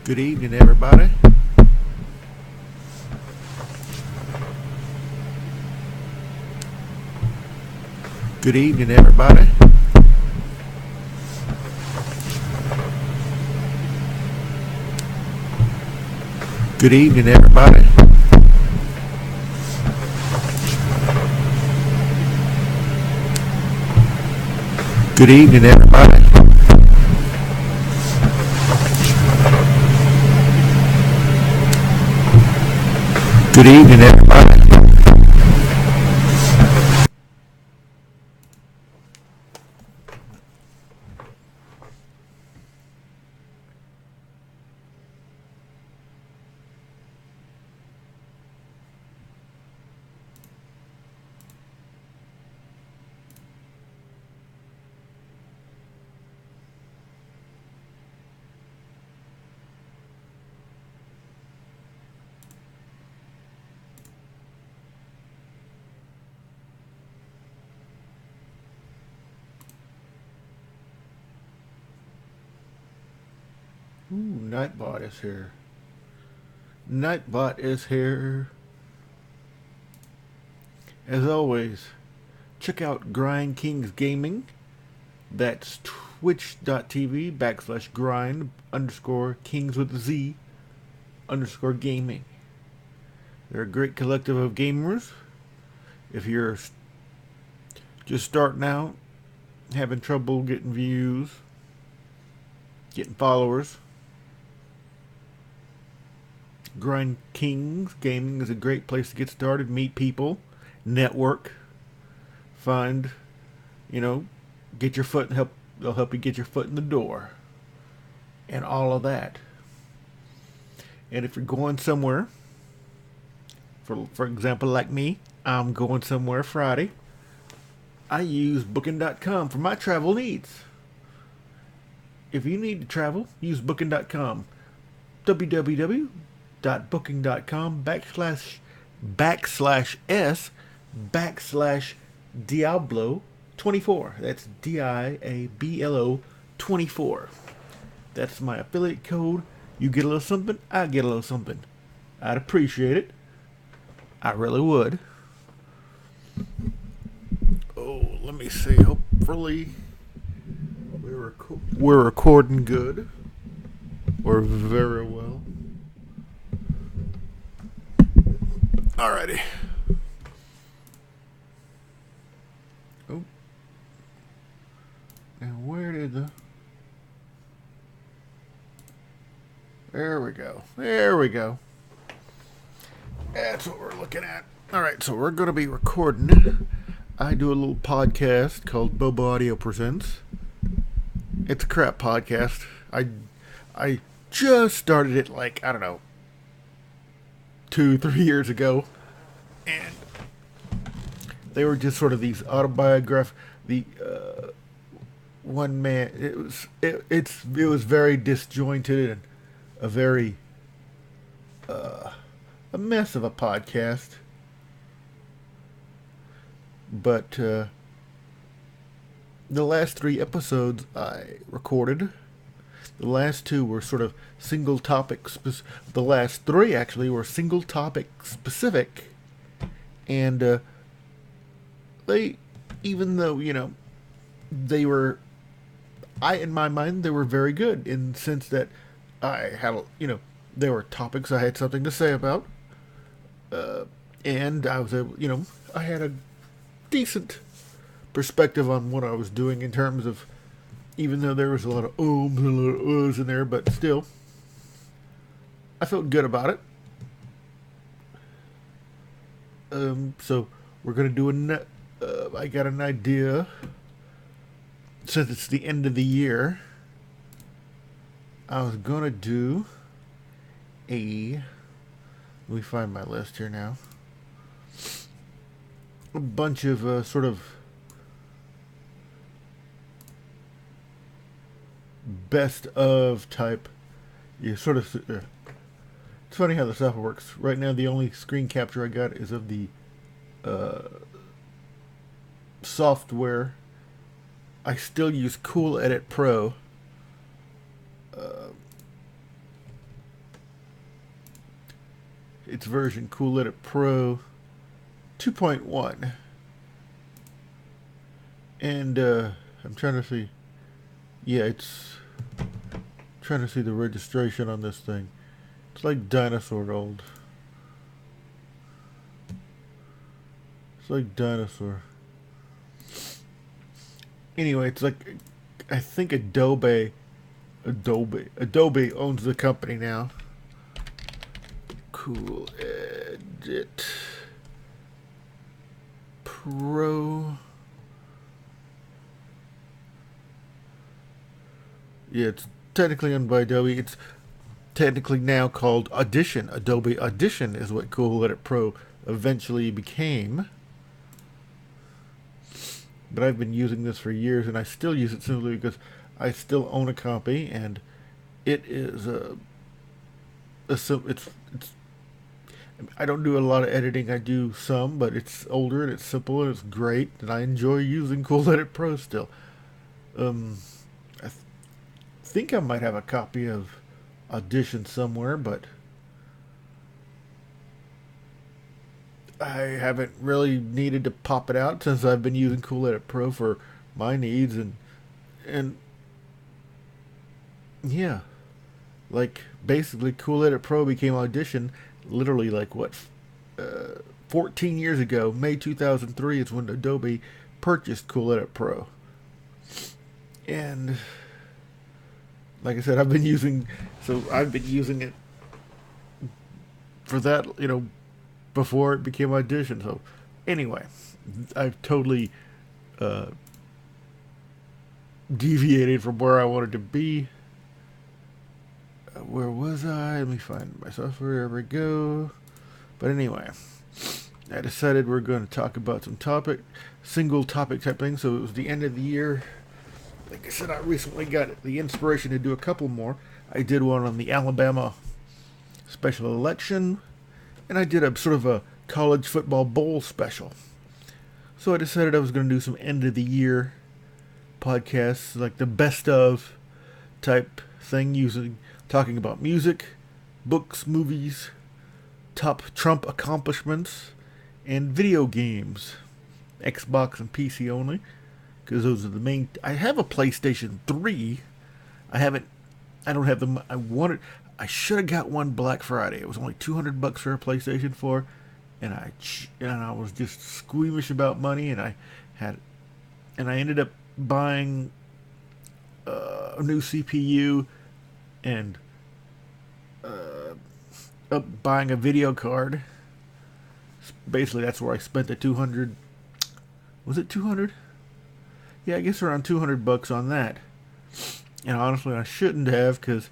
Good evening, everybody. Good evening, everybody. Good evening, everybody. Good evening, everybody. Good evening, everybody. Nightbot is here. Nightbot is here. As always, check out Grind Kings Gaming. That's twitch.tv/grind underscore kings with a Z underscore gaming. They're a great collective of gamers. If you're just starting out, having trouble getting views, getting followers, Grind Kings Gaming is a great place to get started, meet people, network, find, get your foot and they'll help you get your foot in the door and all of that. And if you're going somewhere, for example, like me, I'm going somewhere Friday, I use booking.com for my travel needs. If you need to travel, use booking.com. www.booking.com/s/Diablo24. That's Diablo 24. That's my affiliate code. You get a little something, I get a little something. I'd appreciate it. I really would. Oh, let me see. Hopefully we're recording good. Or very well. Alrighty. Oh. Now where did the... There we go. There we go. That's what we're looking at. Alright, so we're going to be recording. I do a little podcast called Bobo Audio Presents. It's a crap podcast. I just started it like, I don't know, 2-3 years ago. And they were just sort of these one man. It was very disjointed and a very a mess of a podcast. But the last 3 episodes I recorded. The last 2 were sort of single topic. The last 3 actually were single topic specific, and they, even though they were, in my mind they were very good in the sense that I had there were topics I had something to say about, and I was able, I had a decent perspective on what I was doing in terms of. Even though there was a lot of ums and a lot of uhs in there, but still, I felt good about it. So we're gonna do I got an idea. Since it's the end of the year, I was gonna do let me find my list here now. A bunch of sort of best of type. You sort of. It's funny how the software works. Right now, the only screen capture I got is of the software. I still use Cool Edit Pro. its version Cool Edit Pro 2.1. And I'm trying to see. Yeah, it's trying to see the registration on this thing. It's like dinosaur old. It's like dinosaur. Anyway, it's like, I think Adobe owns the company now. Cool Edit Pro. Yeah, it's technically owned by Adobe. It's technically now called Audition. Adobe Audition is what Cool Edit Pro eventually became. But I've been using this for years, and I still use it simply because I still own a copy, and it is it's I don't do a lot of editing. I do some, but it's older and it's simple and it's great, and I enjoy using Cool Edit Pro still. I think I might have a copy of Audition somewhere, but I haven't really needed to pop it out since I've been using Cool Edit Pro for my needs, and yeah, like basically Cool Edit Pro became Audition literally like what 14 years ago. May 2003 is when Adobe purchased Cool Edit Pro, and like I said, I've been using it for that, before it became Audition. So anyway, I've totally deviated from where I wanted to be. Where was I? Let me find my software. There we go. But anyway, I decided we're going to talk about some single topic type things. So it was the end of the year. Like I said, I recently got the inspiration to do a couple more. I did one on the Alabama special election, and I did a sort of a college football bowl special. So I decided I was going to do some end of the year podcasts, like the best of type thing, talking about music, books, movies, top Trump accomplishments, and video games, Xbox and PC only, because those are the main. I have a PlayStation 3. I don't have them. I should have got one Black Friday. It was only $200 for a PlayStation 4, and I was just squeamish about money, and I ended up buying a new CPU and buying a video card. Basically, that's where I spent the $200. Was it $200? Yeah, I guess around $200 on that. And honestly, I shouldn't have, because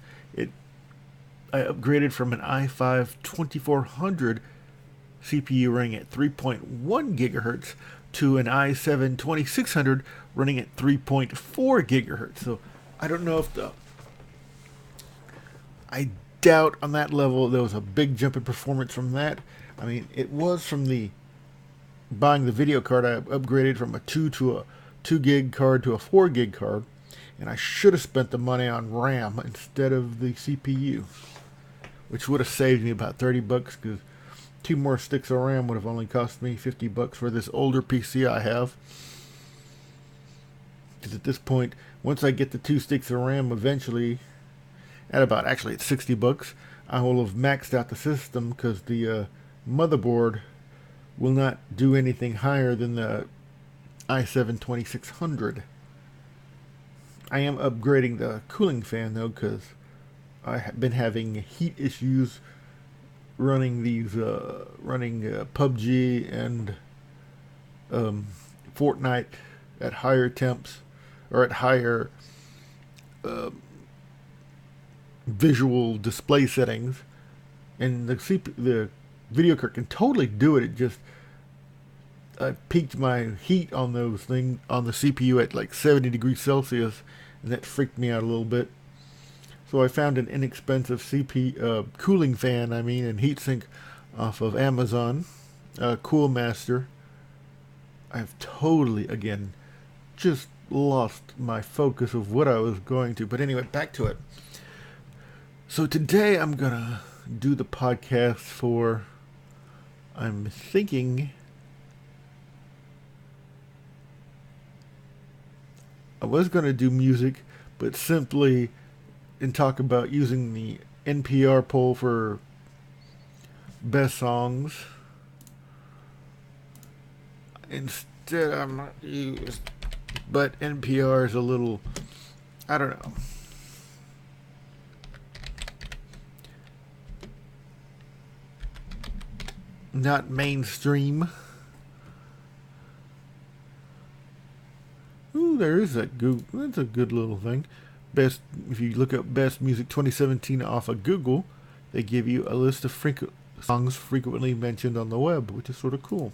I upgraded from an i5 2400 CPU running at 3.1 gigahertz to an i7 2600 running at 3.4 gigahertz. So I don't know if I doubt on that level there was a big jump in performance from that. I mean, it was from buying the video card. I upgraded from a 2 gig card to a 4 gig card, and I should have spent the money on RAM instead of the CPU, which would have saved me about $30, because 2 more sticks of RAM would have only cost me $50 for this older PC I have. Because at this point, once I get the 2 sticks of RAM eventually, at about, actually it's $60, I will have maxed out the system, because the motherboard will not do anything higher than the i7 2600. I am upgrading the cooling fan though, because I have been having heat issues running PUBG and Fortnite at higher temps, or at higher visual display settings, and the video card can totally do it. It just I peaked my heat on those things on the CPU at like 70 degrees Celsius, and that freaked me out a little bit. So I found an inexpensive cooling fan, and heatsink off of Amazon, Cool Master. I've totally, again, just lost my focus of what I was going to. But anyway, back to it. So today I'm gonna do the podcast for, I'm thinking, I was going to do music, but simply and talk about using the NPR poll for best songs. Instead, I might use, but NPR is a little, I don't know. Not mainstream. Ooh, there is that Google. That's a good little thing. Best, if you look up Best Music 2017 off of Google, they give you a list of songs frequently mentioned on the web, which is sort of cool.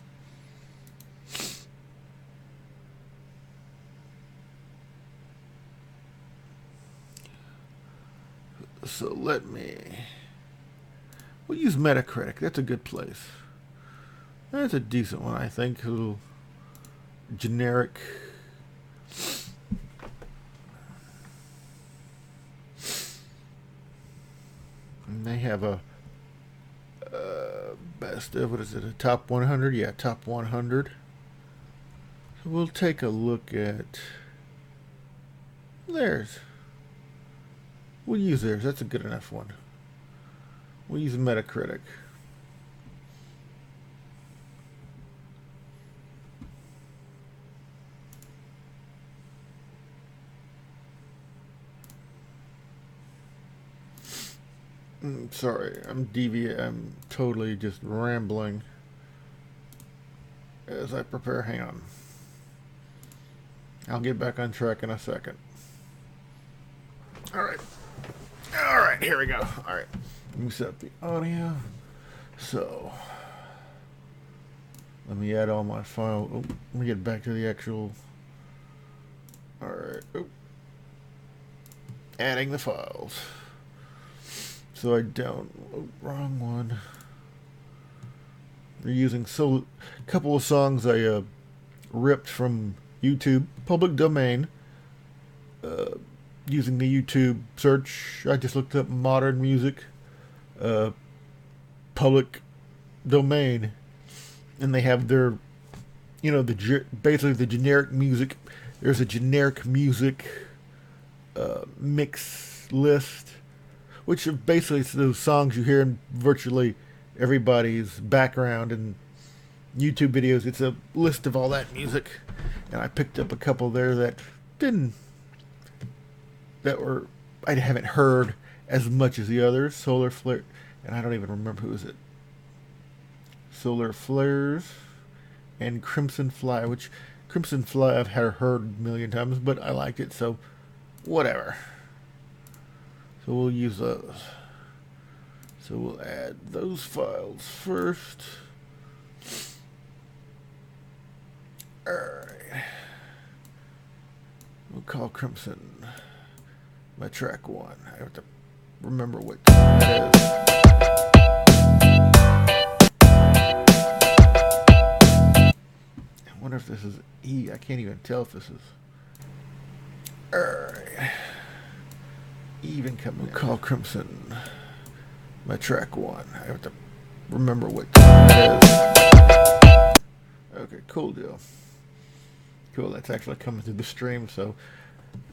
So we'll use Metacritic. That's a good place. That's a decent one, I think. A little generic. And they have a best of, what is it, a top 100? Yeah, top 100. So we'll take a look at theirs. We'll use theirs. That's a good enough one. We'll use Metacritic. Sorry, I'm totally just rambling as I prepare. Hang on. I'll get back on track in a second. Alright, here we go. Alright, let me set up the audio. So, let me add all my files. Oh, let me get back to the actual. Alright, adding the files. So I don't, wrong one. They're using a couple of songs I ripped from YouTube, public domain. Using the YouTube search, I just looked up modern music, public domain, and they have their, basically the generic music. There's a generic music mix list, which are basically those songs you hear in virtually everybody's background and YouTube videos. It's a list of all that music, and I picked up a couple there that I haven't heard as much as the others. Solar Flare, and I don't even remember who is it. Solar Flares and Crimson Fly, which Crimson Fly I've heard a million times, but I liked it, so whatever. So we'll use those. So we'll add those files first. Alright. We'll call Crimson my track 1. I have to remember what that is. I wonder if this is E. I can't even tell if this is. Alright. Even coming. We'll call Crimson my track 1. I have to remember what that is. Okay, cool deal. Cool, that's actually coming through the stream, so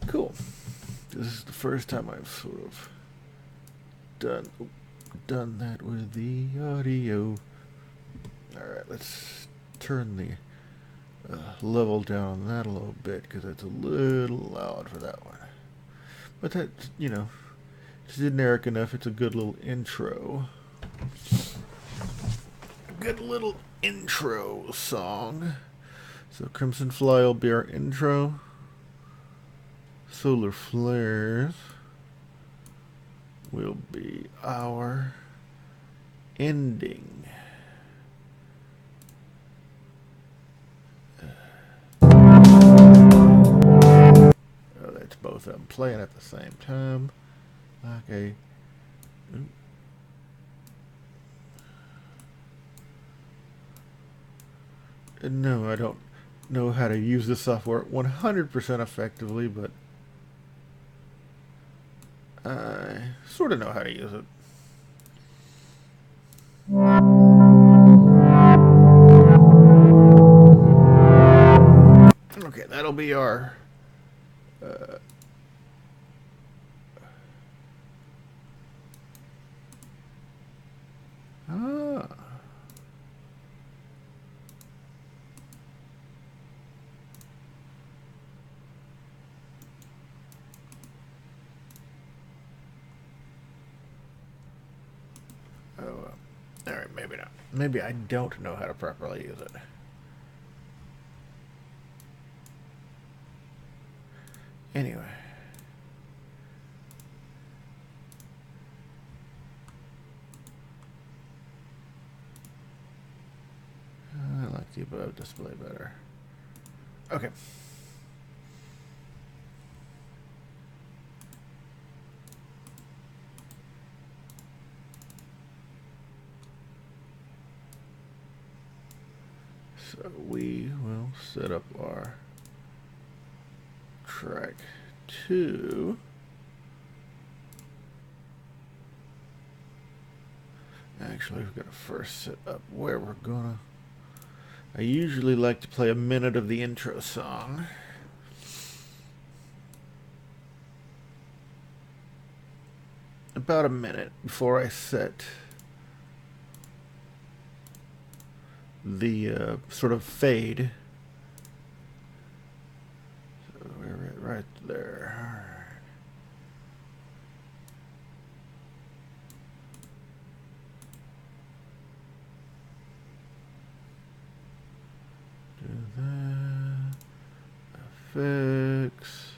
cool. This is the first time I've sort of done that with the audio. Alright, let's turn the level down on that a little bit, because it's a little loud for that one. But that's, it's generic enough. It's a good little intro. Good little intro song. So Crimson Fly will be our intro. Solar Flares will be our ending. That's both of them playing at the same time. Okay. No, I don't know how to use the software 100% effectively, but I sort of know how to use it. be our uh, ah. Oh, all right, maybe not. Maybe I don't know how to properly use it. Anyway. I like the above display better. Okay. So we will set up our track 2. Actually, we're going to first set up where we're going to... I usually like to play a minute of the intro song. About a minute before I set the sort of fade. So we're right there. Do that. Effects.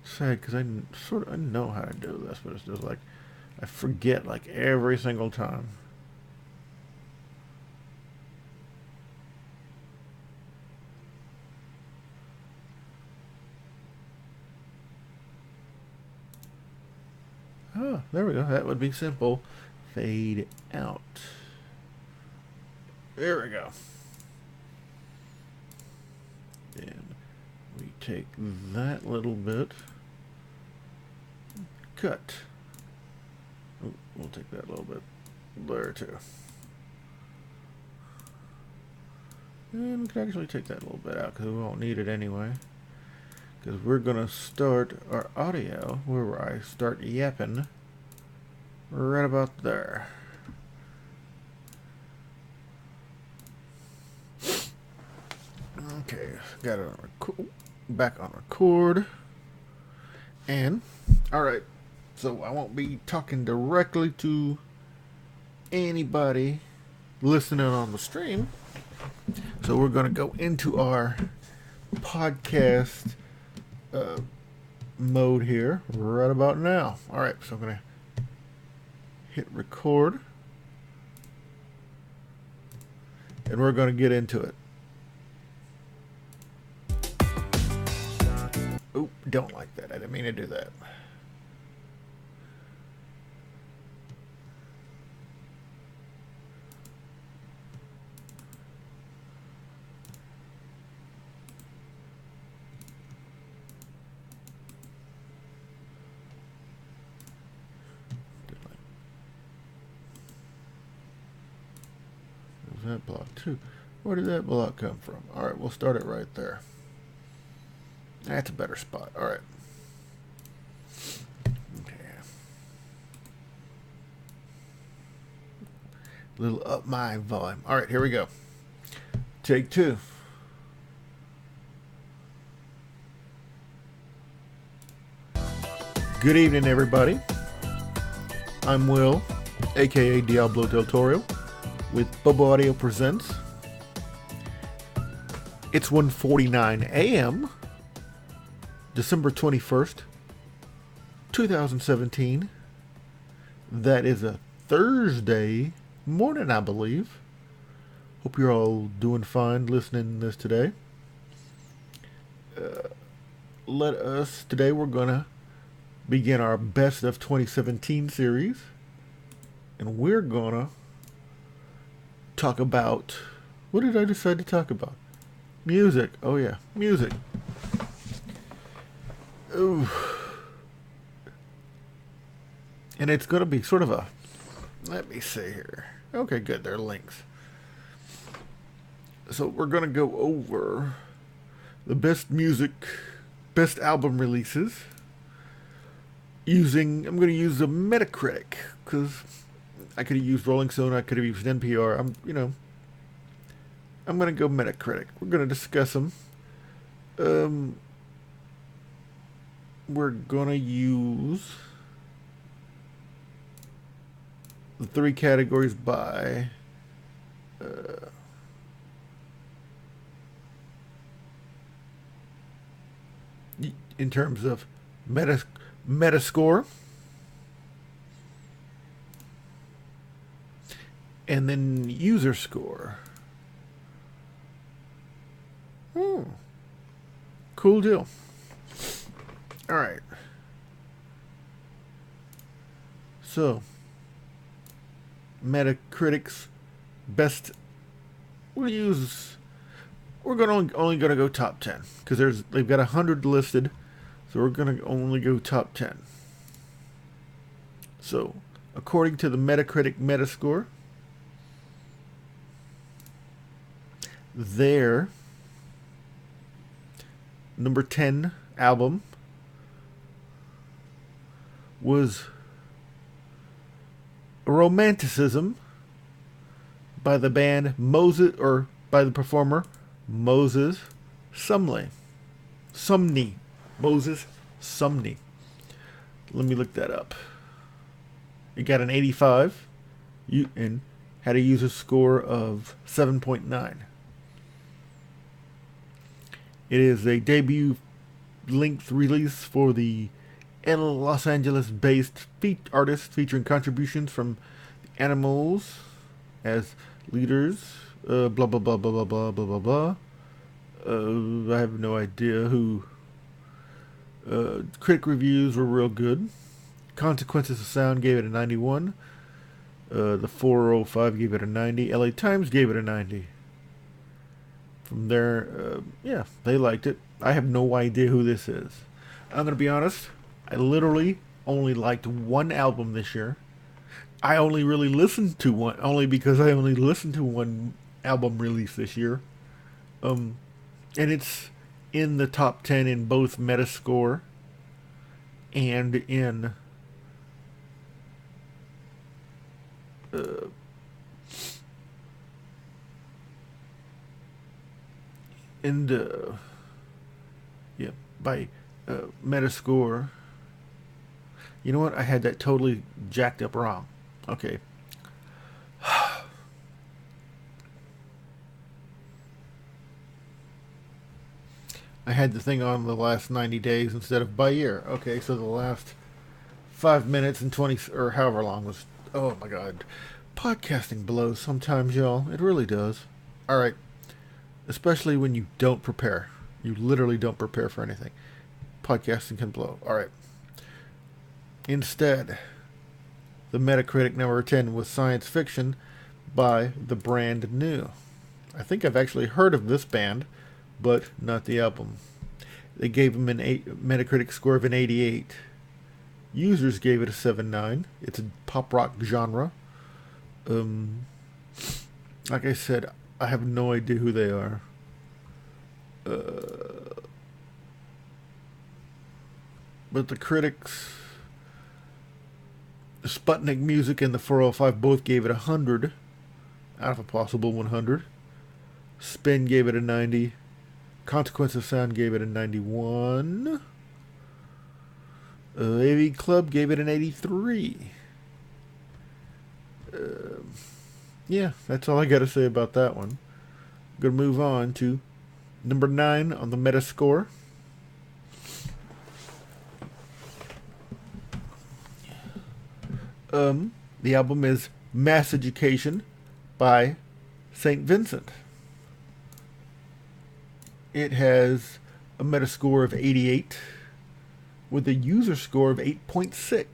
Sad because I know how to do this, but it's just like I forget like every single time. Oh, there we go. That would be simple. Fade out. There we go. And we take that little bit. Cut. Oh, we'll take that little bit there too. And we can actually take that little bit out because we won't need it anyway. Because we're going to start our audio where I start yapping right about there. Okay, got it on back on record. And, alright, so I won't be talking directly to anybody listening on the stream. So we're going to go into our podcast mode here right about now. Alright, so I'm going to hit record. And we're going to get into it. Oop, don't like that. I didn't mean to do that. There's that block too. Where did that block come from? Alright, we'll start it right there. That's a better spot. All right. Okay. A little up my volume. All right, here we go. Take 2. Good evening, everybody. I'm Will, aka Diablo Del Toro, with Bobo Audio Presents. It's 1:49 a.m. December 21st, 2017. That is a Thursday morning, I believe. Hope you're all doing fine listening to this today. Today we're going to begin our Best of 2017 series. And we're going to talk about, what did I decide to talk about? Music. Oh yeah, music. Ooh. And it's going to be sort of a Let me see here. Okay, good. There are links. So we're going to go over the best music, best album releases I'm going to use the Metacritic because I could have used Rolling Stone, I could have used NPR. I'm going to go Metacritic. We're going to discuss them. We're going to use the 3 categories by in terms of Metascore, and then user score. Cool deal. All right. So, Metacritic's best. We're only gonna go top 10 because they've got 100 listed, so we're gonna only go top 10. So, according to the Metacritic Metascore, their number 10 album was Romanticism by the band Moses, or by the performer Moses Sumney. Moses Sumney. Let me look that up. It got an 85 and had a user score of 7.9. It is a debut length release for the Los Angeles-based artist, featuring contributions from the Animals as leaders. Blah blah blah blah blah blah blah blah blah. I have no idea who. Critic reviews were real good. Consequences of Sound gave it a 91. The 405 gave it a 90. LA Times gave it a 90. From there, yeah, they liked it. I have no idea who this is. I'm going to be honest. I literally only liked one album this year. I only really listened to one, only because I only listened to one album release this year. And it's in the top 10 in both Metascore and in by Metascore. You know what? I had that totally jacked up wrong. Okay. I had the thing on the last 90 days instead of by year. Okay, so the last 5 minutes and 20, or however long was. Oh my god. Podcasting blows sometimes, y'all. It really does. Alright. Especially when you don't prepare. You literally don't prepare for anything. Podcasting can blow. Alright. Instead, the Metacritic number 10 was Science Fiction by The Brand New. I think I've actually heard of this band, but not the album. They gave them Metacritic score of an 88. Users gave it a 7.9. It's a pop rock genre. Like I said, I have no idea who they are. But the critics, Sputnik Music and the 405 both gave it 100 out of a possible 100. Spin gave it a 90. Consequence of Sound gave it a 91. AV Club gave it an 83. Yeah, that's all I got to say about that one. I'm going to move on to number 9 on the Metascore. The album is Mass Education by St. Vincent. It has a Metascore of 88 with a user score of 8.6.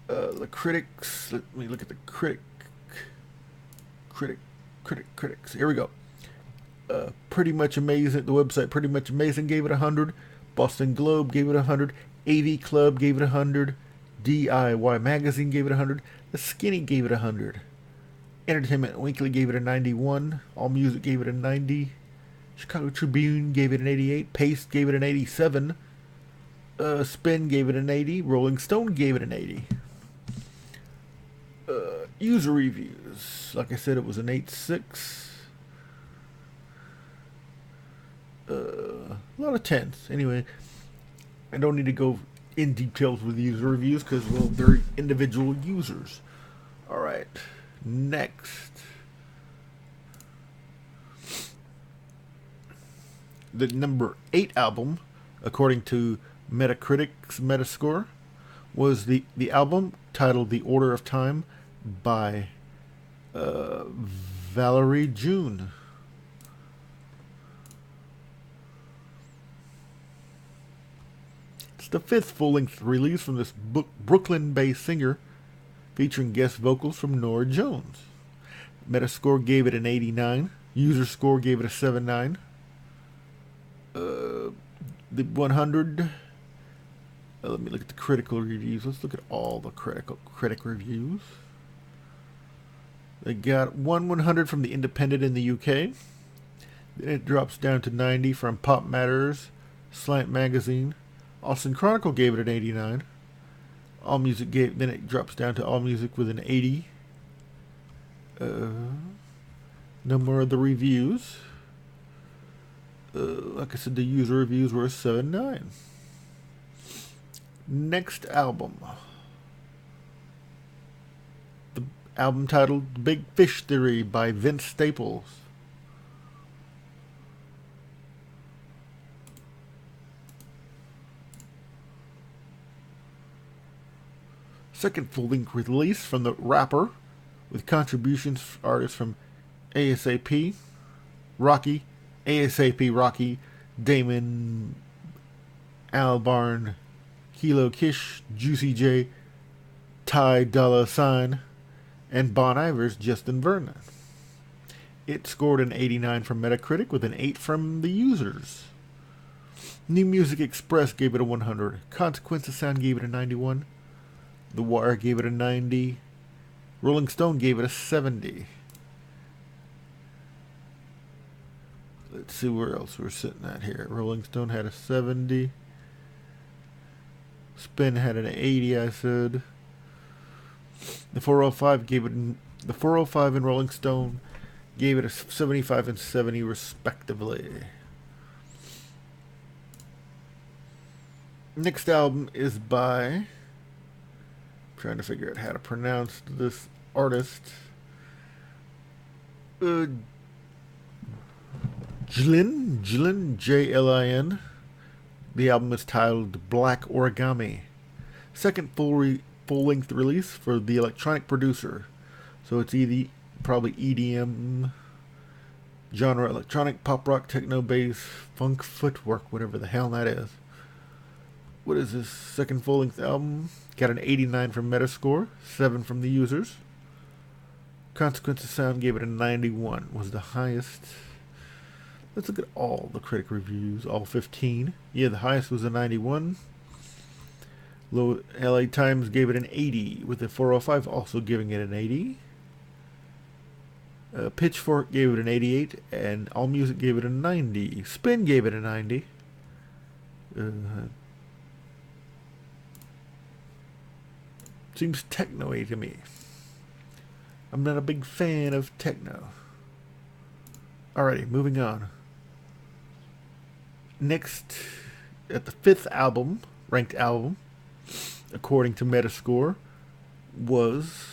The critics, let me look at the critics. Here we go. Pretty Much Amazing, the website Pretty Much Amazing gave it 100. Boston Globe gave it 100. AV Club gave it 100. DIY Magazine gave it 100. The Skinny gave it 100. Entertainment Weekly gave it a 91. AllMusic gave it a 90. Chicago Tribune gave it an 88. Paste gave it an 87. Spin gave it an 80. Rolling Stone gave it an 80. User reviews. Like I said, it was an 8.6. A lot of 10s. Anyway, I don't need to go in details with user reviews because, well, they're individual users. Alright, next. The number 8 album, according to Metacritic's Metascore, was the album titled The Order of Time by Valerie June. It's the 5th full-length release from this Brooklyn-based singer, featuring guest vocals from Norah Jones. Metascore gave it an 89. User score gave it a 79. The 100. Let me look at the critical reviews. Let's look at all the critic reviews. They got 100 from the Independent in the UK. Then it drops down to 90 from Pop Matters, Slant Magazine. Austin Chronicle gave it an 89. AllMusic gave. Then it drops down to AllMusic with an 80. No more of the reviews. Like I said, the user reviews were a 7.9. Next album. The album titled Big Fish Theory by Vince Staples. Second full-length release from the rapper, with contributions artists from ASAP Rocky, Damon Albarn, Kilo Kish, Juicy J, Ty Dolla $ign, and Bon Iver's Justin Vernon. It scored an 89 from Metacritic with an 8 from the users. New Music Express gave it a 100. Consequence of Sound gave it a 91. The Wire gave it a 90. Rolling Stone gave it a 70. Let's see where else we're sitting at here. Rolling Stone had a 70. Spin had an 80, I said. The 405 gave it the 405 and Rolling Stone gave it a 75 and 70 respectively. Next album is by, I'm trying to figure out how to pronounce this artist. Jlin, Jlin. The album is titled Black Origami. Second full-length release for the electronic producer. So it's probably EDM, genre electronic, pop rock, techno, bass, funk, footwork, whatever the hell that is. What is this second full-length album? Got an 89 from Metascore, 7 from the users. Consequence of Sound gave it a 91, was the highest. Let's look at all the critic reviews, all 15. Yeah, the highest was a 91. LA Times gave it an 80, with the 405 also giving it an 80. Pitchfork gave it an 88, and AllMusic gave it a 90. Spin gave it a 90. Seems techno-y to me. I'm not a big fan of techno. Alrighty, moving on. Next, at the 5th album, ranked album, according to Metascore, was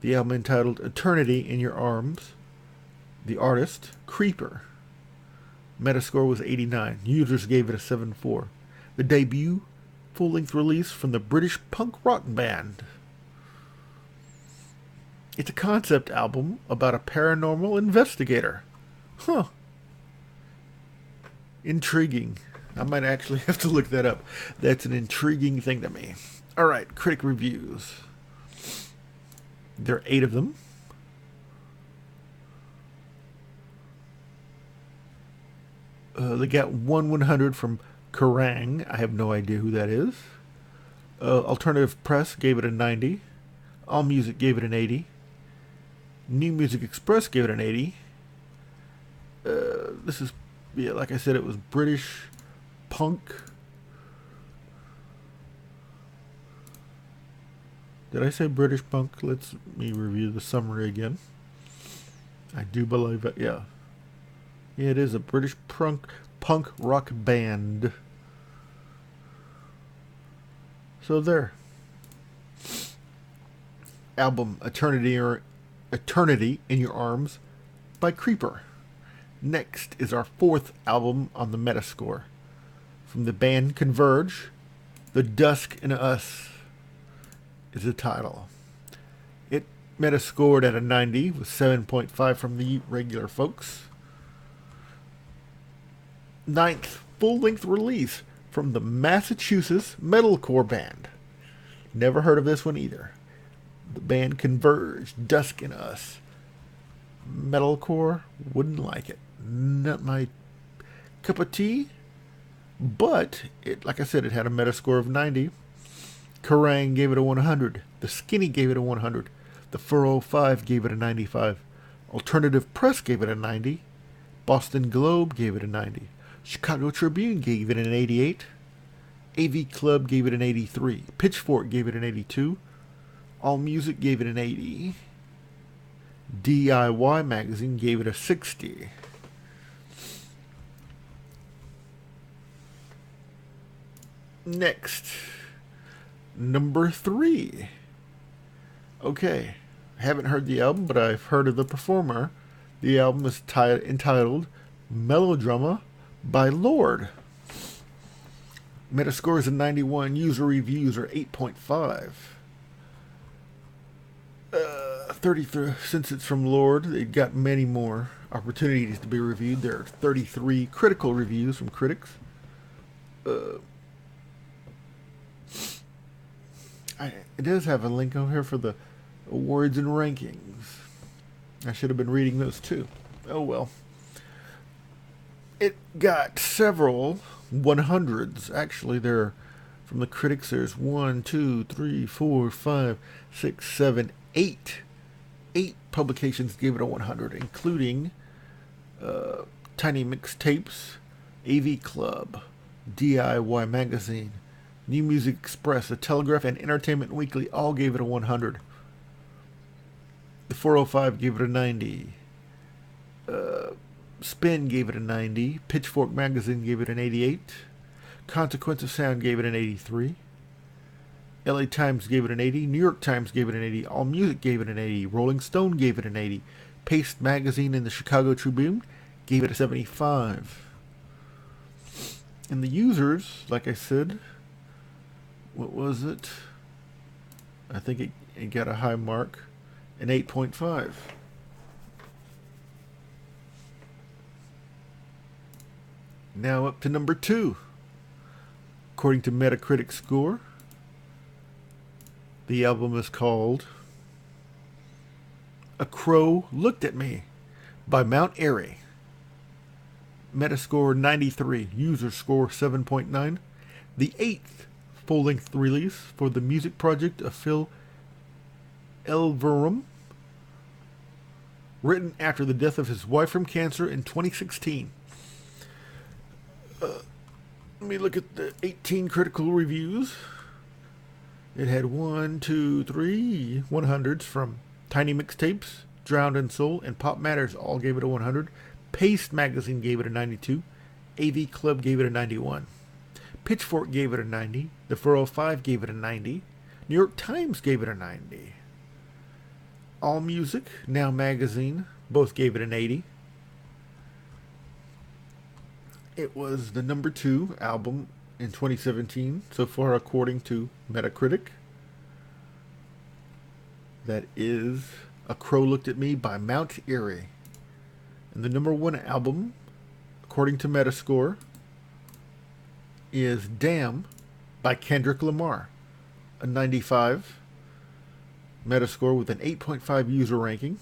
the album entitled Eternity in Your Arms. The artist, Creeper. Metascore was 89. Users gave it a 7.4. The debut full-length release from the British punk rock band. It's a concept album about a paranormal investigator. Huh. Intriguing. I might actually have to look that up. That's an intriguing thing to me. Alright, critic reviews. There are 8 of them. They got 100 from Kerrang. I have no idea who that is. Alternative Press gave it a 90. AllMusic gave it an 80. New Music Express gave it an 80. This is, yeah, like I said, it was British punk. Did I say British punk? Let me review the summary again. I do believe it, yeah. Yeah, it is a British punk rock band. So there. Album Eternity in Your Arms by Creeper. Next is our fourth album on the Metascore. From the band Converge, The Dusk in Us is the title. It Metascored at a 90 with 7.5 from the regular folks. Ninth full-length release from the Massachusetts metalcore band. Never heard of this one either. The band Converge, Dusk in Us. Metalcore, wouldn't like it. Not my cup of tea. But, it, like I said, it had a Metascore of 90. Kerrang gave it a 100. The Skinny gave it a 100. The 405 gave it a 95. Alternative Press gave it a 90. Boston Globe gave it a 90. Chicago Tribune gave it an 88. AV Club gave it an 83. Pitchfork gave it an 82. AllMusic gave it an 80. DIY Magazine gave it a 60. Next, number 3. Okay, I haven't heard the album, but I've heard of the performer. The album is entitled Melodrama by Lord. Metascore is a 91. User reviews are 8.5. 33. Since it's from Lord, they've got many more opportunities to be reviewed. There are 33 critical reviews from critics. It does have a link over here for the awards and rankings. I should have been reading those too. Oh well. It got several 100s. Actually, there, from the critics, there's 1, 2, 3, 4, 5, 6, 7, 8. 8 publications gave it a 100, including Tiny Mixtapes, AV Club, DIY Magazine, New Music Express, The Telegraph, and Entertainment Weekly all gave it a 100. The 405 gave it a 90. Spin gave it a 90. Pitchfork Magazine gave it an 88. Consequence of Sound gave it an 83. LA Times gave it an 80. New York Times gave it an 80. AllMusic gave it an 80. Rolling Stone gave it an 80. Paste Magazine and the Chicago Tribune gave it a 75. And the users, like I said, what was it? I think it got a high mark, an 8.5. Now up to number 2. According to Metacritic score, the album is called A Crow Looked at Me by Mount Airy. Metascore 93, user score 7.9. The 8th full-length release for the music project of Phil Elverum, written after the death of his wife from cancer in 2016. Let me look at the 18 critical reviews. It had 1, 2, 3 100s from Tiny Mixtapes, Drowned in Soul, and Pop Matters all gave it a 100. Paste Magazine gave it a 92. AV Club gave it a 91. Pitchfork gave it a 90. The 405 gave it a 90. New York Times gave it a 90. AllMusic, Now Magazine, both gave it an 80. It was the number 2 album in 2017 so far, according to Metacritic. That is A Crow Looked at Me by Mount Airy. And the number 1 album, according to Metascore, is Damn by Kendrick Lamar, a 95 Metascore with an 8.5 user ranking.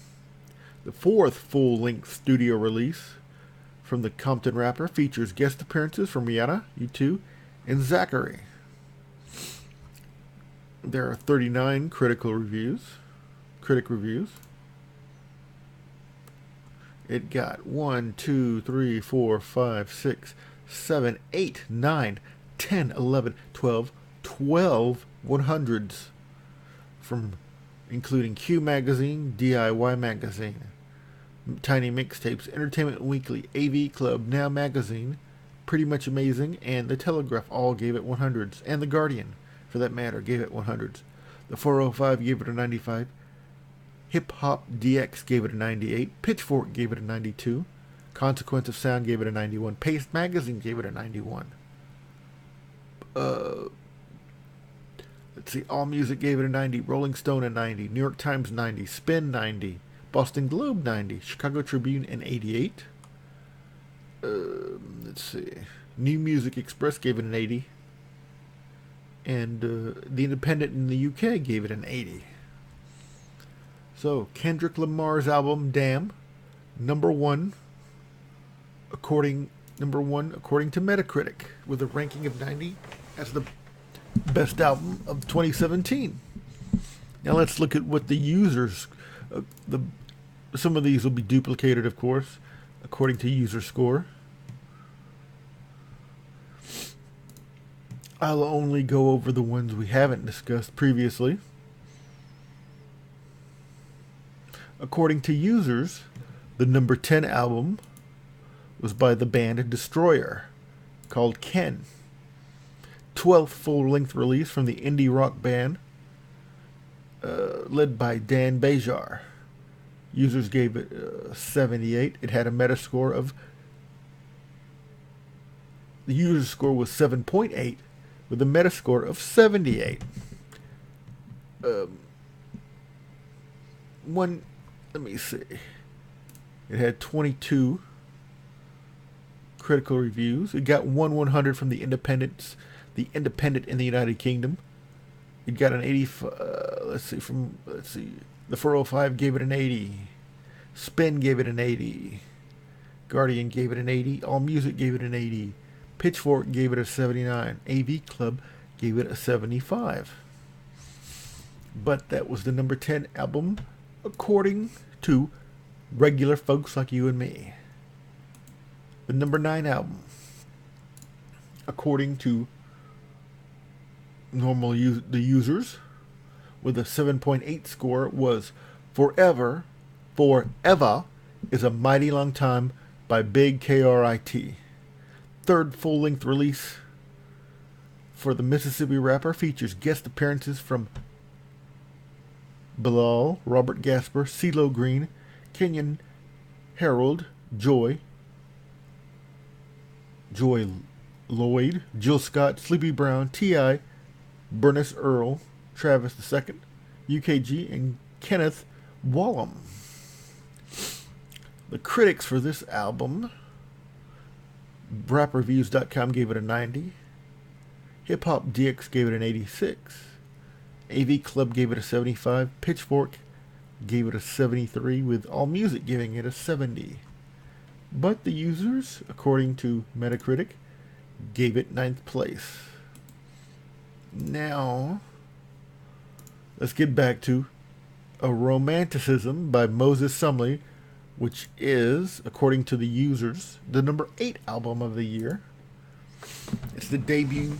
The 4th full-length studio release from the Compton rapper features guest appearances from Rihanna, U2, and Zachary. There are 39 critic reviews. It got 1, 2, 3, 4, 5, 6, 7, 8, 9, 10, 11, 12, 12 100s from including Q Magazine, DIY Magazine, Tiny Mixtapes, Entertainment Weekly, AV Club, Now Magazine, Pretty Much Amazing, and The Telegraph all gave it 100s, and The Guardian, for that matter, gave it 100s. The 405 gave it a 95. Hip Hop DX gave it a 98. Pitchfork gave it a 92. Consequence of Sound gave it a 91. Paste Magazine gave it a 91. Let's see. All Music gave it a 90. Rolling Stone a 90. New York Times 90. Spin 90. Boston Globe 90. Chicago Tribune an 88. Let's see. New Music Express gave it an 80. And The Independent in the UK gave it an 80. So, Kendrick Lamar's album, Damn, number one according to Metacritic, with a ranking of 90 as the best album of 2017. Now let's look at what the users, some of these will be duplicated, of course, according to user score. I'll only go over the ones we haven't discussed previously. According to users, the number 10 album was by the band Destroyer, called Ken. 12th full-length release from the indie rock band, led by Dan Bejar. Users gave it 78. It had a Metascore of... The user score was 7.8, with a Metascore of 78. Let me see. It had 22 critical reviews. It got 100 from the Independent in the United Kingdom. It got an 80. Let's see. The 405 gave it an 80. Spin gave it an 80. Guardian gave it an 80. All Music gave it an 80. Pitchfork gave it a 79. AV Club gave it a 75. But that was the number 10 album, according to regular folks like you and me. The number 9 album, according to the users, with a 7.8 score, was Forever is a Mighty Long Time by Big KRIT. Third full-length release for the Mississippi rapper, features guest appearances from Bilal, Robert Gasper, CeeLo Green, Kenyon Harold, Joy Lloyd, Jill Scott, Sleepy Brown, T.I., Bernice Earl, Travis II, UKG, and Kenneth Wallum. The critics for this album, RapReviews.com gave it a 90. Hip Hop DX gave it an 86. AV Club gave it a 75. Pitchfork gave it a 73, with All Music giving it a 70. But the users, according to Metacritic, gave it 9th place. Now, let's get back to A Romanticism by Moses Sumley, which is, according to the users, the number 8 album of the year. It's the debut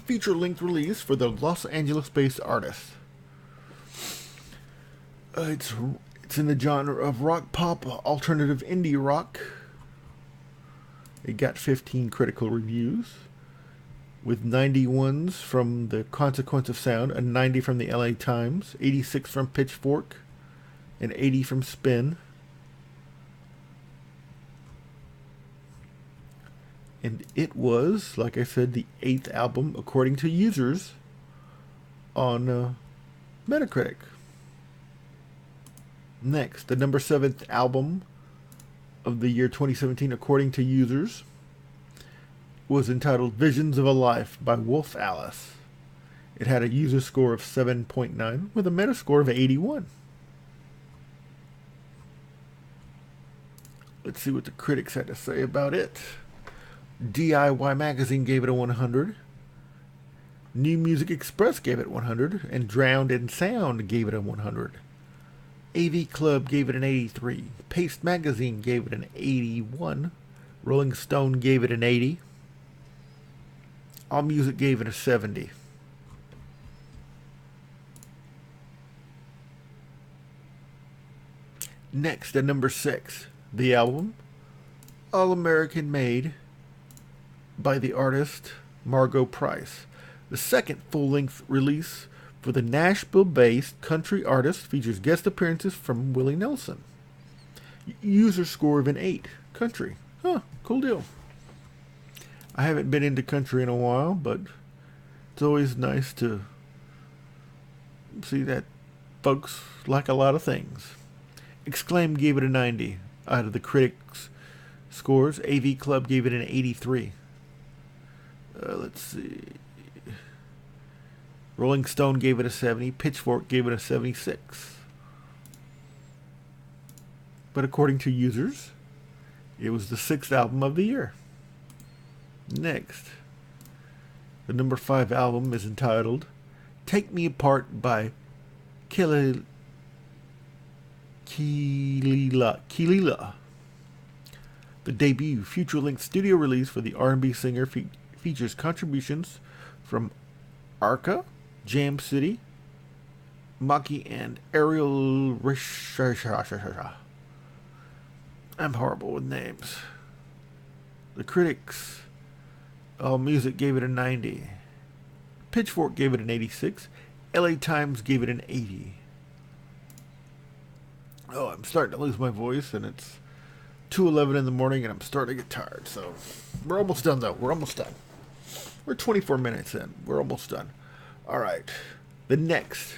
feature-length release for the Los Angeles-based artist. It's in the genre of rock pop, alternative indie rock. It got 15 critical reviews, with 91s from the Consequence of Sound, a 90 from the LA Times, 86 from Pitchfork, and 80 from Spin. And it was, like I said, the 8th album, according to users, on Metacritic. Next, the number 7th album of the year 2017, according to users, was entitled Visions of a Life by Wolf Alice. It had a user score of 7.9 with a Metascore of 81. Let's see what the critics had to say about it. DIY Magazine gave it a 100. New Music Express gave it 100, and Drowned in Sound gave it a 100. AV Club gave it an 83. Paste Magazine gave it an 81. Rolling Stone gave it an 80. AllMusic gave it a 70. Next, at number 6, the album All American Made by the artist Margot Price. The second full-length release for the Nashville-based country artist, features guest appearances from Willie Nelson. User score of an 8. Country. Huh, cool deal. I haven't been into country in a while, but it's always nice to see that folks like a lot of things. Exclaim gave it a 90 out of the critics' scores. AV Club gave it an 83. Let's see. Rolling Stone gave it a 70. Pitchfork gave it a 76. But according to users, it was the 6th album of the year. Next, the number 5 album is entitled Take Me Apart by Kelela. The debut feature-length studio release for the R&B singer features contributions from Arca, Jam City, Maki, and Ariel Risha. I'm horrible with names. The critics, AllMusic gave it a 90. Pitchfork gave it an 86. LA Times gave it an 80. Oh, I'm starting to lose my voice, and it's 2:11 in the morning, and I'm starting to get tired. So we're almost done, though. We're almost done. We're 24 minutes in. We're almost done. All right. The next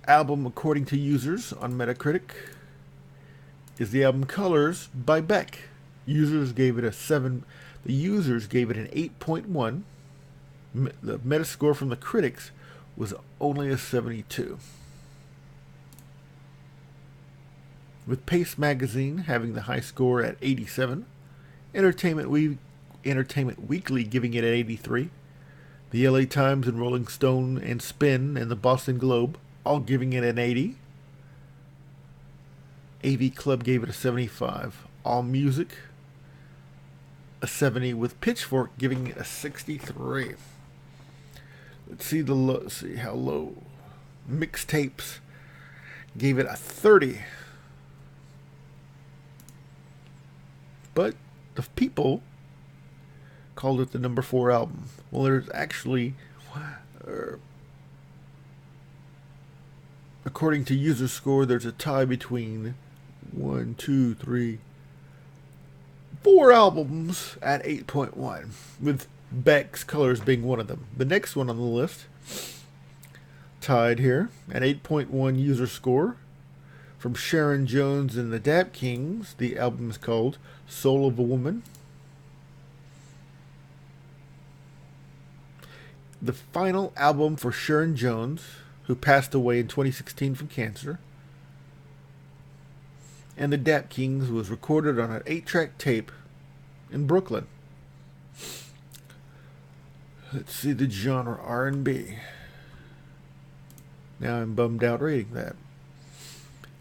album, according to users on Metacritic, is the album Colors by Beck. Users gave it a 7. The users gave it an 8.1. The Metascore from the critics was only a 72. With Paste Magazine having the high score at 87, Entertainment Weekly giving it an 83, the LA Times and Rolling Stone and Spin and the Boston Globe all giving it an 80. AV Club gave it a 75. AllMusic a 70, with Pitchfork giving it a 63. Let's see how low. Mixtapes gave it a 30. But the people called it the number 4 album. Well, there's actually, according to user score, there's a tie between 4 albums at 8.1, with Beck's Colors being one of them. The next one on the list, tied here at 8.1 user score, from Sharon Jones and the Dap Kings. The album is called Soul of a Woman. The final album for Sharon Jones, who passed away in 2016 from cancer, and the Dap Kings, was recorded on an 8-track tape in Brooklyn. Let's see the genre, R&B. Now I'm bummed out reading that.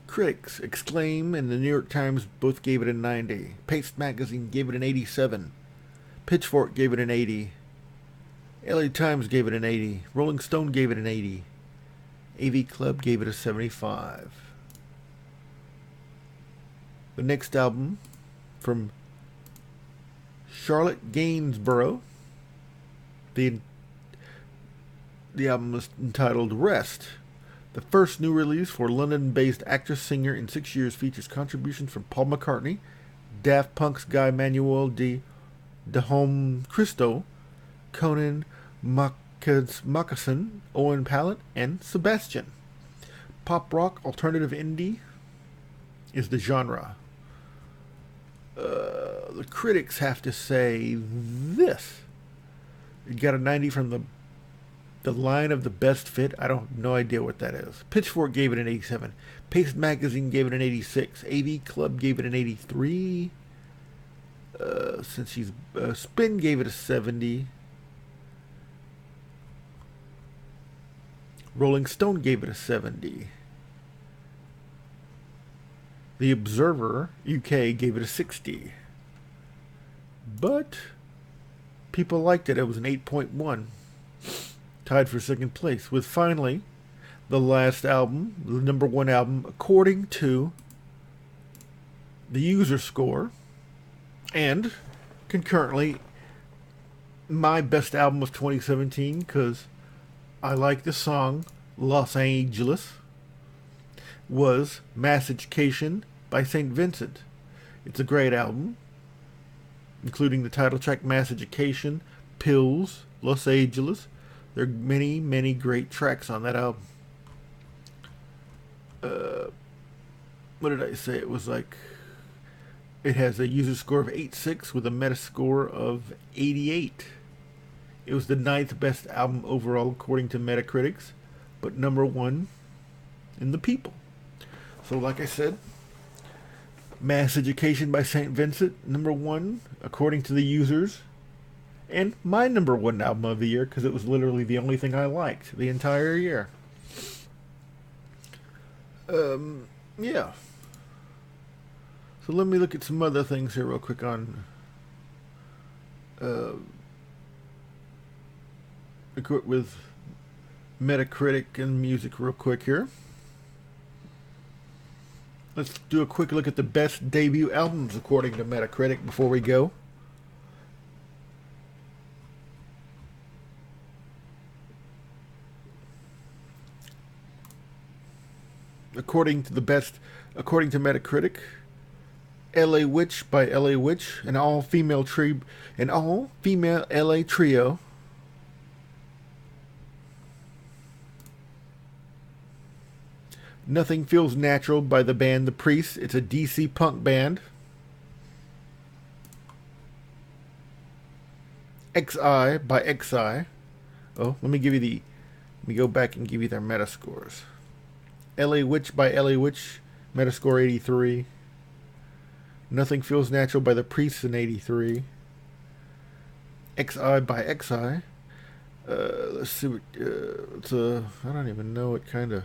Critics, Exclaim and the New York Times both gave it a 90. Paste Magazine gave it an 87. Pitchfork gave it an 80. LA Times gave it an 80. Rolling Stone gave it an 80. AV Club gave it a 75. The next album, from Charlotte Gainsborough, the album is entitled Rest. The first new release for London-based actress-singer in 6 years, features contributions from Paul McCartney, Daft Punk's Guy Manuel de Home Cristo, Conan Moccasin, Owen Pallet, and Sebastian. Pop rock alternative indie is the genre. The critics have to say this. It got a 90 from the line of the best fit. I don't have no idea what that is. Pitchfork gave it an 87. Paste Magazine gave it an 86. AV Club gave it an 83. Spin gave it a 70. Rolling Stone gave it a 70. The Observer UK gave it a 60. But people liked it. It was an 8.1. Tied for second place. With finally the last album, the number one album, according to the user score, and concurrently my best album of 2017, because I like the song Los Angeles, was Mass Education by St. Vincent. It's a great album, including the title track Mass Education, Pills, Los Angeles. There are many, many great tracks on that album. What did I say? It was like, it has a user score of 86 with a meta score of 88. It was the 9th best album overall according to Metacritics, but number one in the people. So like I said, Mass Education by St. Vincent, number one according to the users, and my number one album of the year because it was literally the only thing I liked the entire year. Yeah. So let me look at some other things here real quick on with Metacritic and music real quick here. Let's do a quick look at the best debut albums according to Metacritic before we go. According to Metacritic, LA Witch by LA Witch, an all-female LA trio. Nothing Feels Natural by the band The Priest. It's a DC punk band. XI by XI. Oh, let me go back and give you their meta scores. LA Witch by LA Witch, Metascore 83. Nothing Feels Natural by The Priest, an 83. XI by XI. Let's see what, I don't even know what kind of...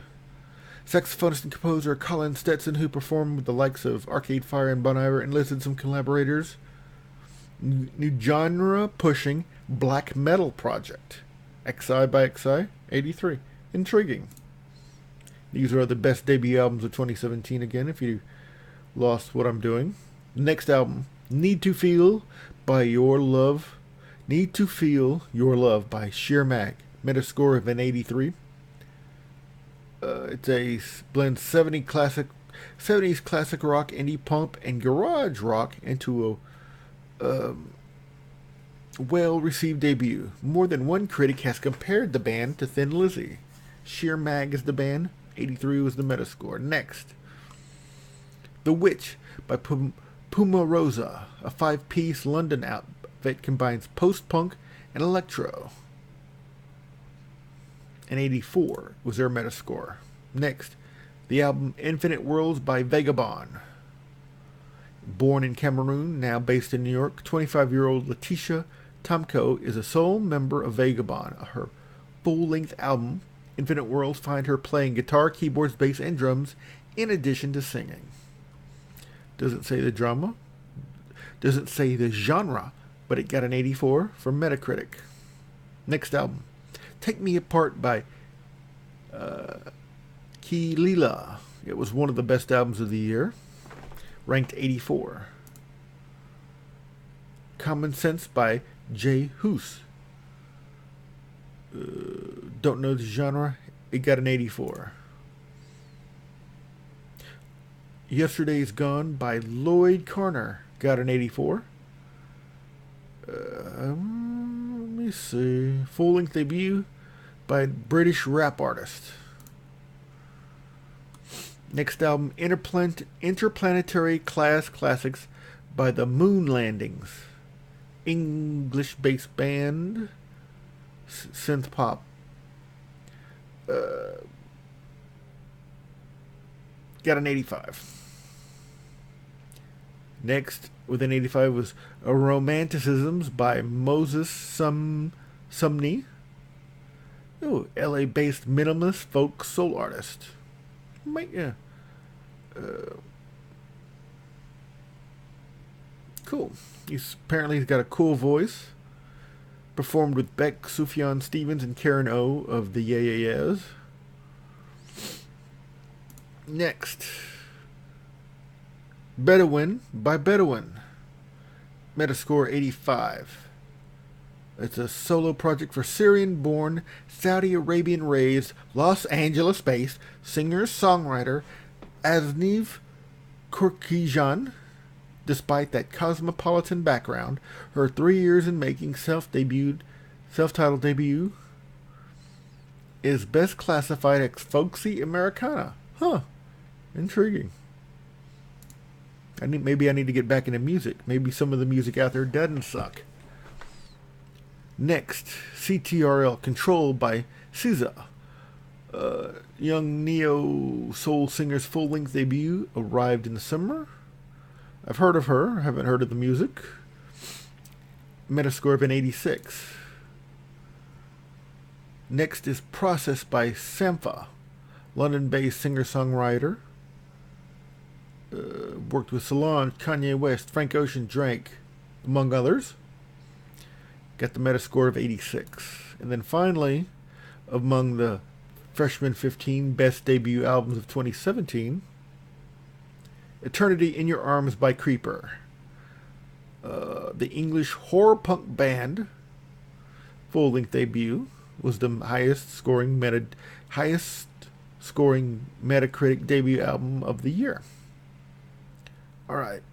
Saxophonist and composer Colin Stetson, who performed with the likes of Arcade Fire and Bon Iver, enlisted some collaborators. New genre pushing black metal project. XI by XI, 83. Intriguing. These are the best debut albums of 2017 again, if you lost what I'm doing. Next album, Need to Feel Your Love by Sheer Mag. Metascore of an 83. It's a blend 70s classic rock, indie punk, and garage rock into a well-received debut. More than one critic has compared the band to Thin Lizzy. Sheer Mag is the band. 83 was the Metascore. Next, The Witch by Puma Rosa, a 5-piece London outfit combines post-punk and electro. And 84 was their Metascore. Next, the album Infinite Worlds by Vagabond. Born in Cameroon, now based in New York, 25-year-old Letitia Tomko is a sole member of Vagabond. Her full-length album, Infinite Worlds, find her playing guitar, keyboards, bass, and drums in addition to singing. Doesn't say the drama, doesn't say the genre, but it got an 84 from Metacritic. Next album, Take Me Apart by Keelila. It was one of the best albums of the year, ranked 84. Common Sense by Jay Hoos. Don't know the genre. It got an 84. Yesterday's Gone by Lloyd Carner got an 84. Let me see. Full-length debut by British rap artist. Next album, Interplanetary Class Classics by the Moon Landings. English-based band, synth pop. Got an 85. Next, with an 85, was Romanticisms by Moses Sumney. Oh, LA-based minimalist folk soul artist. Yeah. Cool. He's got a cool voice. Performed with Beck, Sufjan Stevens, and Karen O of the Yeah Yeah Yeahs. Next, Bedouin by Bedouin. Metascore 85. It's a solo project for Syrian-born, Saudi Arabian-raised, Los Angeles-based singer-songwriter Azniv Kurkijan. Despite that cosmopolitan background, her 3 years in making self-titled debut is best classified as folksy Americana. Huh. Intriguing. Maybe I need to get back into music. Maybe some of the music out there doesn't suck. Next, CTRL, Control by SZA. Young neo-soul singer's full-length debut arrived in the summer. I've heard of her. I haven't heard of the music. Metascore of an 86. Next is Process by Sampha, London-based singer-songwriter. Worked with Solange, Kanye West, Frank Ocean, Drake, among others. Got the Metascore of 86. And then finally, among the Freshman 15 Best Debut Albums of 2017, Eternity in Your Arms by Creeper. The English horror punk band full-length debut was the highest scoring Metacritic debut album of the year. All right.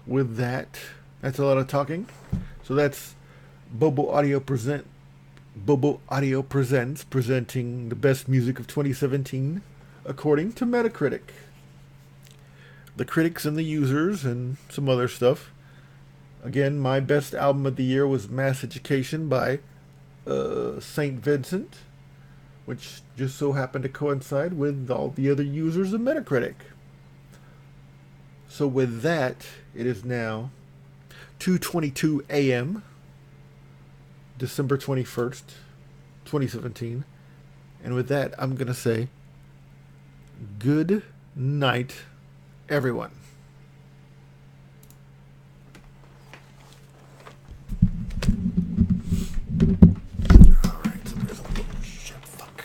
With that's a lot of talking. So that's Bobo Audio Presents presenting the best music of 2017 according to Metacritic. The critics and the users and some other stuff. Again, my best album of the year was Mass Education by St. Vincent, which just so happened to coincide with all the other users of Metacritic. So with that, it is now 2:22 a.m., December 21st, 2017. And with that, I'm going to say good night, everyone. Alright, so there's a little shit, fuck.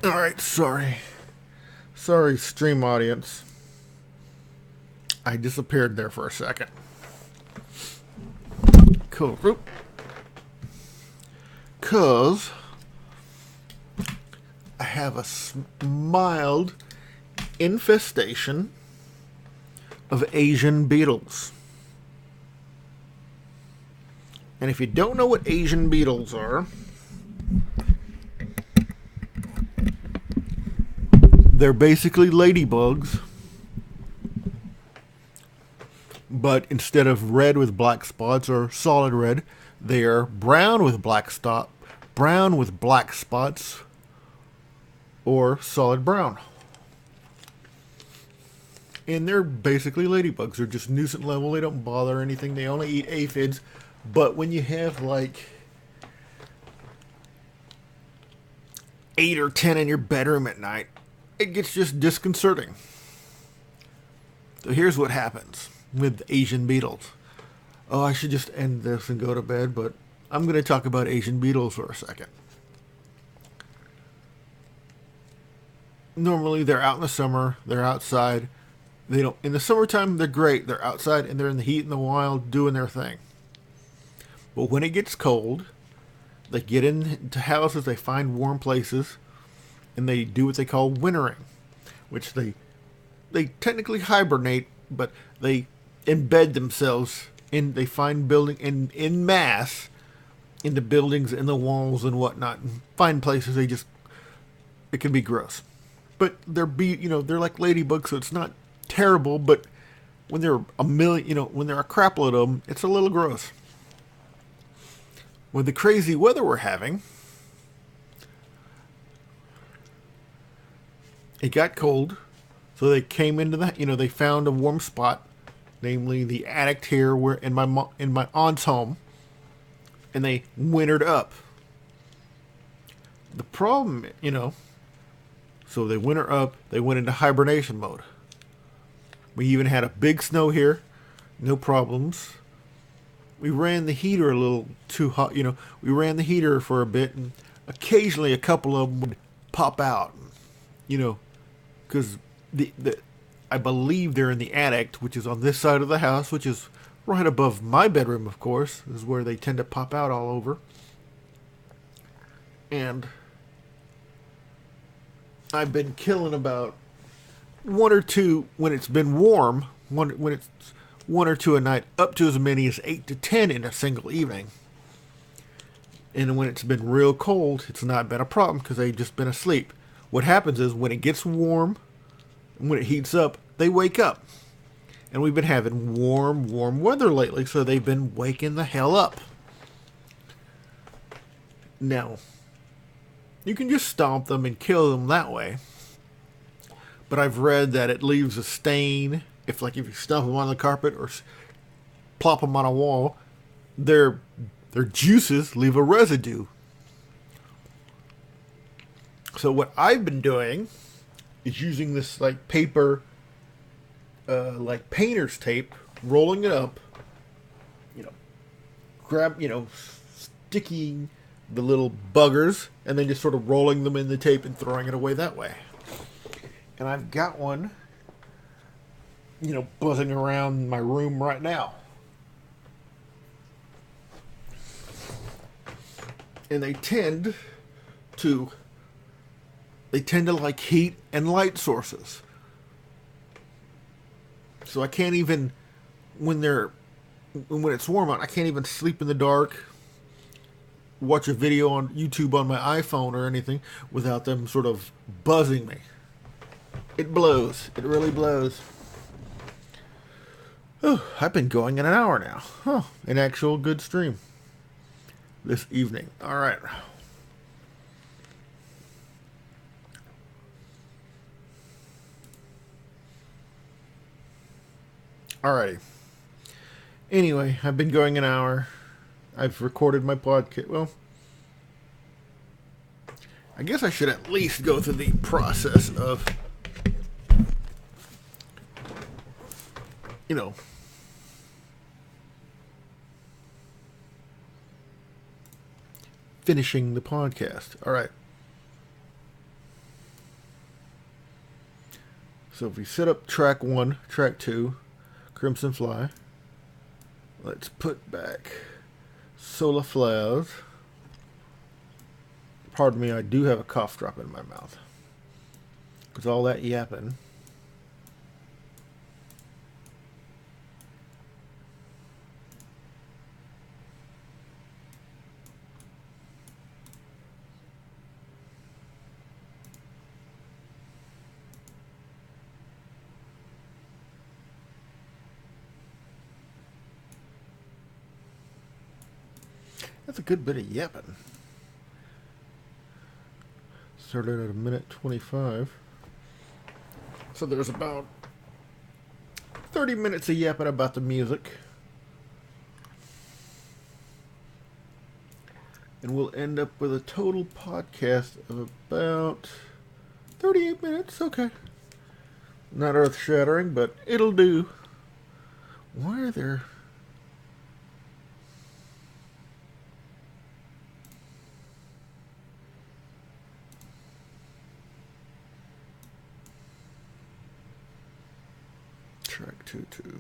Alright, sorry, stream audience. I disappeared there for a second. Cool. Because I have a mild infestation of Asian beetles. And if you don't know what Asian beetles are, they're basically ladybugs, but instead of red with black spots or solid red, they are brown with black spots, or solid brown. And they're basically ladybugs. They're just nuisance level. They don't bother anything. They only eat aphids. But when you have like 8 or 10 in your bedroom at night, it gets just disconcerting. So here's what happens with Asian beetles. Oh, I should just end this and go to bed, but I'm going to talk about Asian beetles for a second. Normally, they're out in the summer. They're outside. They don't. In the summertime, they're great. They're outside and they're in the heat in the wild doing their thing. But when it gets cold, they get into houses. They find warm places, and they do what they call wintering, which they technically hibernate, but they embed themselves in. They find building in mass into buildings, in the walls and whatnot, and find places. It can be gross, but they're like ladybugs, so it's not terrible. But when there are a million, when there are a crapload of them, it's a little gross. With the crazy weather we're having, it got cold, so they came into they found a warm spot, namely the attic here, where in my aunt's home, and they wintered up. The problem, so they winter up. They went into hibernation mode. We even had a big snow here, no problems. We ran the heater a little too hot, We ran the heater for a bit, and occasionally a couple of them would pop out, because I believe they're in the attic, which is on this side of the house, which is right above my bedroom, of course, is where they tend to pop out all over. And I've been killing about one or two when it's been warm, when it's one or two a night, up to as many as 8 to 10 in a single evening. And when it's been real cold, it's not been a problem because they've just been asleep. What happens is when it gets warm, when it heats up, they wake up. And we've been having warm weather lately, so they've been waking the hell up. Now, you can just stomp them and kill them that way. But I've read that it leaves a stain. If you stomp them on the carpet or plop them on a wall, their juices leave a residue. So what I've been doing is using this paper, painter's tape, rolling it up, sticking the little buggers, and then just sort of rolling them in the tape and throwing it away that way. And I've got one, buzzing around my room right now. And they tend to like heat and light sources. So I can't even, when it's warm out, I can't even sleep in the dark, watch a video on YouTube on my iPhone or anything without them sort of buzzing me. It blows. It really blows. Oh, I've been going in an hour now. An actual good stream this evening. All right. Alrighty. Anyway, I've been going an hour. I've recorded my podcast. Well, I guess I should at least go through the process of, finishing the podcast. All right. So if we set up track 1, track 2, Crimson Fly. Let's put back Solar Flowers. Pardon me, I do have a cough drop in my mouth. Because all that yapping. That's a good bit of yapping. Started at 1:25. So there's about 30 minutes of yapping about the music. And we'll end up with a total podcast of about 38 minutes. Okay. Not earth-shattering, but it'll do. Why are there... track 2 too.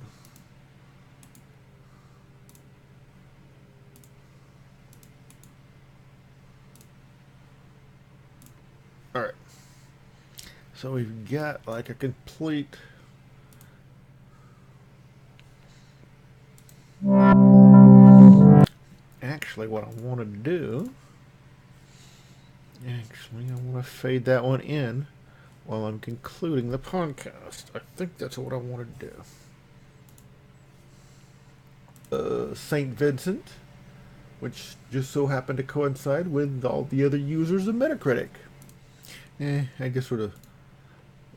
Alright. So we've got like a complete actually what I want to do I want to fade that one in while I'm concluding the podcast. I think that's what I want to do. St. Vincent, which just so happened to coincide with all the other users of Metacritic. I just sort of,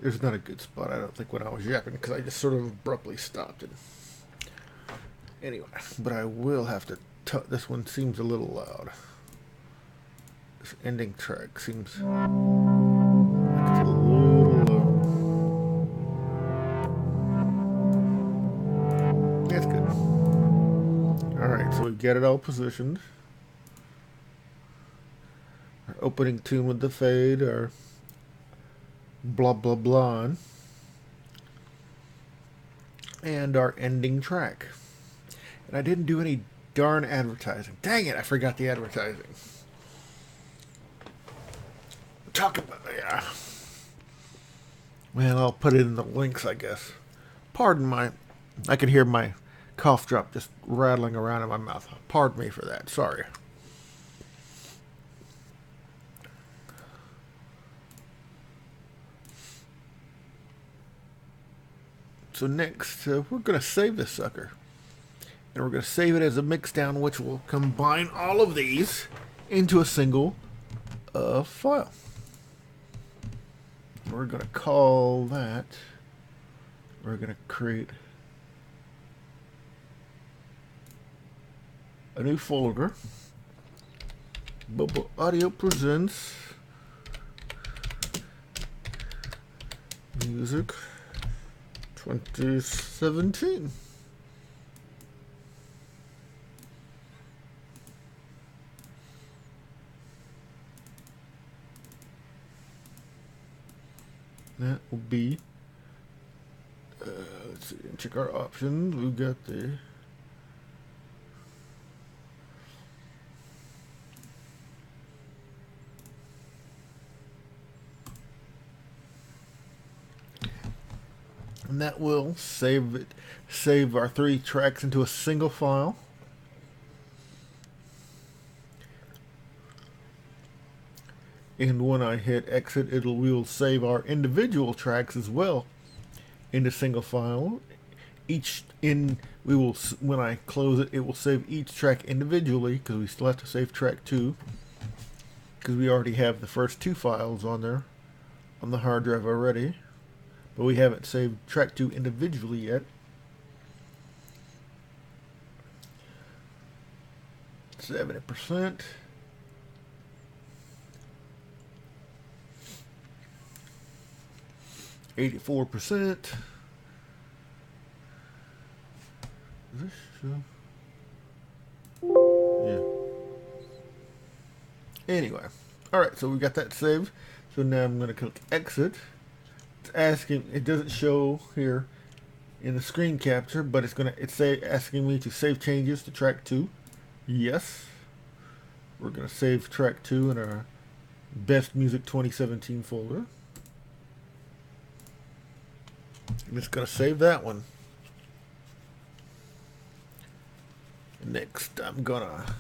there's not a good spot, I don't think, when I was yapping, because I just sort of abruptly stopped it. Anyway, but I will have to, this one seems a little loud. This ending track seems like it's a little low. That's good. Alright, so we've got it all positioned. Our opening tune with the fade, our blah blah blah, and our ending track. And I didn't do any darn advertising. Dang it, I forgot the advertising. Talk about it, yeah. Well, I'll put it in the links, I guess. Pardon my, I can hear my cough drop just rattling around in my mouth. Pardon me for that, sorry. So next, we're going to save this sucker. And we're going to save it as a mixdown, which will combine all of these into a single file. We're going to call that, we're going to create a new folder. Bobo Audio presents Music 2017. That will be, let's see, check our options. We've got the and that will save our 3 tracks into a single file. And when I hit exit, we will save our individual tracks as well into single file. When I close it, it will save each track individually, because we still have to save track 2, because we already have the first 2 files on there on the hard drive already, but we haven't saved track 2 individually yet. 70%. %. This yeah. Anyway, all right. So we got that saved. So now I'm going to click exit. It's asking. It doesn't show here in the screen capture, but it's asking me to save changes to track 2. Yes. We're going to save track 2 in our Best Music 2017 folder. I'm just going to save that one. Next, I'm going to...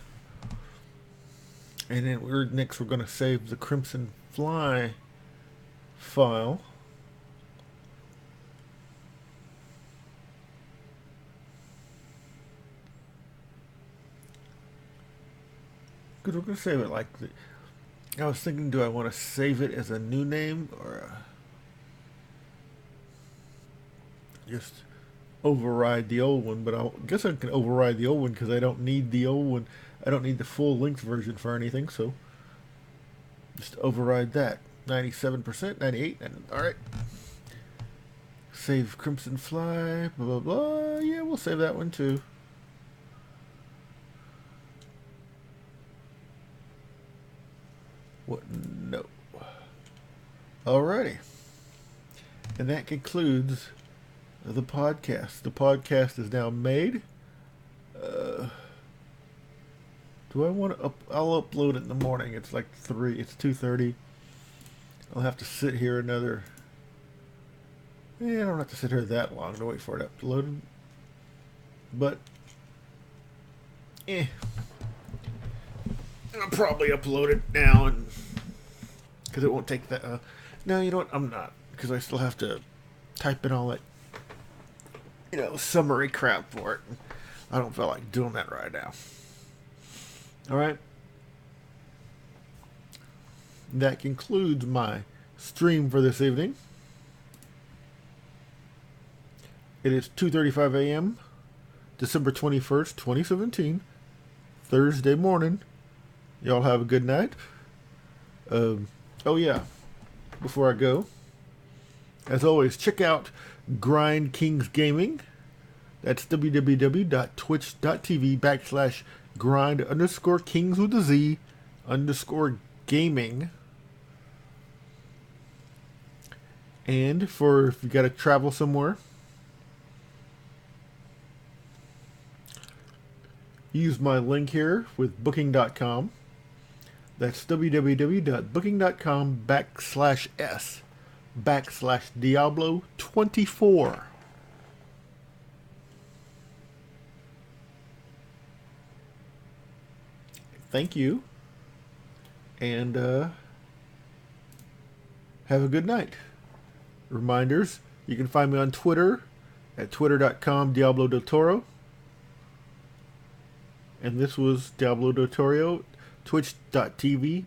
And then we're going to save the Crimson Fly file. Because we're going to save it like... I was thinking, do I want to save it as a new name or just override the old one? But I guess I can override the old one because I don't need the old one. I don't need the full length version for anything, so just override that. 97%, 98, and all right. Save Crimson Fly, blah, blah, blah. Yeah, we'll save that one too. What? No. Alrighty. And that concludes the podcast. The podcast is now made. Uh, do I want to? I'll upload it in the morning. It's like 3. It's 2:30. I'll have to sit here another. I don't have to sit here that long to wait for it uploaded. But, I'll probably upload it now, and because it won't take that. No, you know what? I'm not, because I still have to type in all that, summary crap for it. I don't feel like doing that right now. All right. That concludes my stream for this evening. It is 2:35 a.m. December 21st, 2017, Thursday morning. Y'all have a good night. Oh yeah, before I go, as always, check out Grind Kings Gaming. That's www.twitch.tv/grind_kings with a Z _gaming. And for if you got to travel somewhere, use my link here with booking.com. That's www.booking.com/s/Diablo24. Thank you. And have a good night. Reminders, you can find me on Twitter at twitter.com/Diablo Del Toro. And this was Diablo Del Toro, twitch.tv/